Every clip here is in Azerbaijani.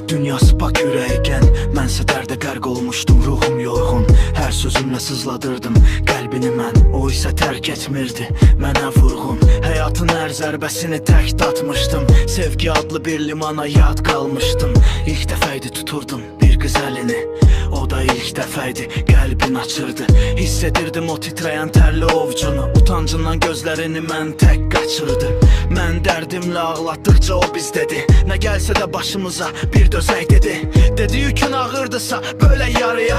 Dünyası pak ürəyən, mənsə dərdə qərq olmuşdum, ruhum yorğun. Hər sözümlə sızladırdım qəlbini mən, o isə tərk etmirdi mənə vurğun. Həyatın hər zərbəsini tək tatmışdım, sevgi adlı bir limana yad qalmışdım. İlk dəfə idi tuturdum bir qız əlini, o da ilk dəfə idi qəlbin açırdı. Hiss edirdim o titrəyən tərli ovcunu, utancından gözlərini mən tək qaçırdı. Mən dərdimlə ağlatdıqca o biz dedi, nə gəlsə də başımıza bir dözək dedi. Dedi yükün ağırdısa böyle yarıya,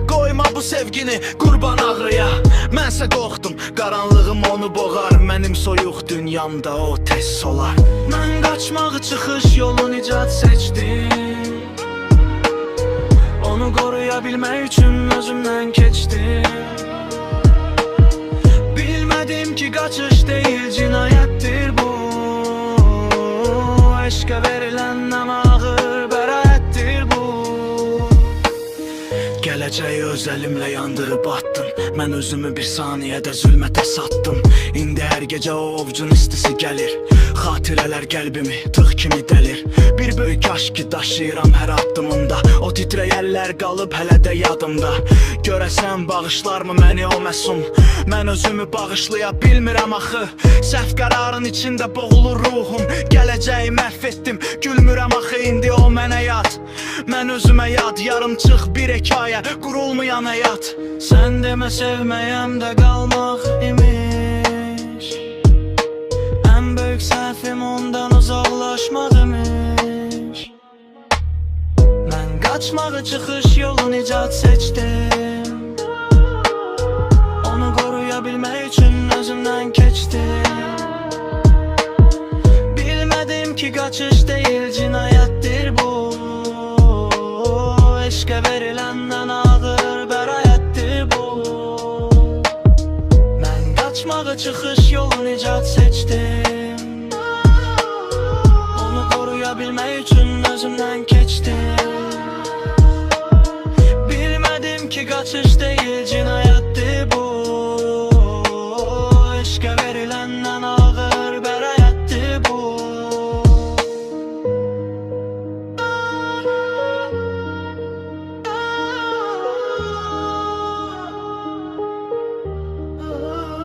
qoyma bu sevgini qurban ağrıya. Mənsə qorxdum, qaranlığım onu boğar, mənim soyuq dünyamda o tez solar. Mən qaçmağı çıxış yolun icad seçdim, onu qoruya bilmək üçün özümdən keçdim. Bilmədim ki qaçış deyil cinayətdir bu, eşqə verilən ən ağır bəraətdir bu. Gələcəyi öz əlimlə yandırıb attım, mən özümü bir saniyədə zülmətə satdım. İndi hər gecə o ovcun istisi gəlir, xatirələr qəlbimi tığ kimi dəlir. Bir böyük aşkı daşıyıram hər addımımda, o titrəyərlər qalıb hələ də yadımda. Görəsən bağışlarmı məni o məsum, mən özümü bağışlaya bilmirəm axı. Səhv qərarın içində boğulur ruhum, gələcəyi məhv etdim, gülmürəm axı indi o mənə yad. Mən özümə yad, yarımçıq bir hekayə, qurulmayan həyat. Sən demə sevməyəm də qalmaq imiş, ən böyük səhvim ondan uzaqlaşmaq imiş. Mən qaçmağı çıxış yolun icad seçdim, onu qoruya bilmək üçün özümdən keçdim. Bilmədim ki qaçış deyil cinayətdir bu, eşqə verilən ən ağır bəraətdir bu. Mən qaçmağı çıxış yolun icad seçdim, onu qoruya bilmək üçün özümdən keçdim. Bilmədim ki qaçış deyil cinayətdir bu,